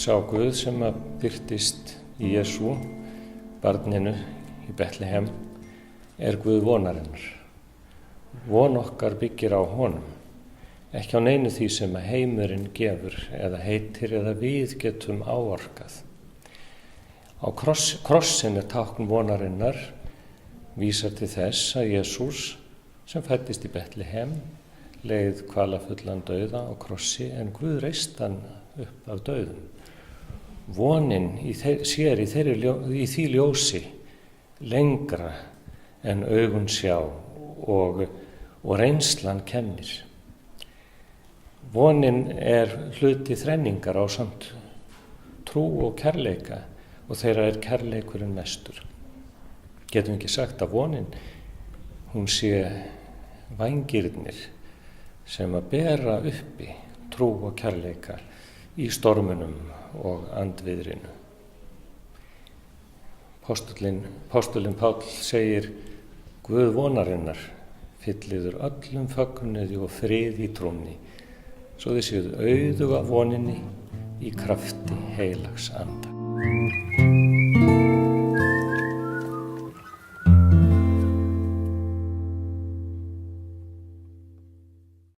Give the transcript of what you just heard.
Sá Guð sem að birtist í Jesú, barninu í Betlehem, Guð vonarinnar. Von okkar byggir á honum, ekki á neinu því sem að heimurinn gefur eða heitir eða við getum áorkað. Á krossin tákn vonarinnar vísar til þess að Jesús, sem fæddist í Betlehem, leið kvalafullan dauða á krossi en Guð reist hann upp af dauðum. Vonin sér í því ljósi lengra en augun sjá og reynslan kennir. Vonin hluti þrenningar ásamt trú og kærleika og þeirra kærleikurinn mestur. Getum ekki sagt að vonin, hún sé vængirnir sem að bera uppi trú og kærleika í stormunum og andviðrinu. Postulinn Páll segir: Guð vonarinnar fylliður öllum fögnuði og friði í trúnni, svo þið séuð auðug af voninni í krafti heilags anda.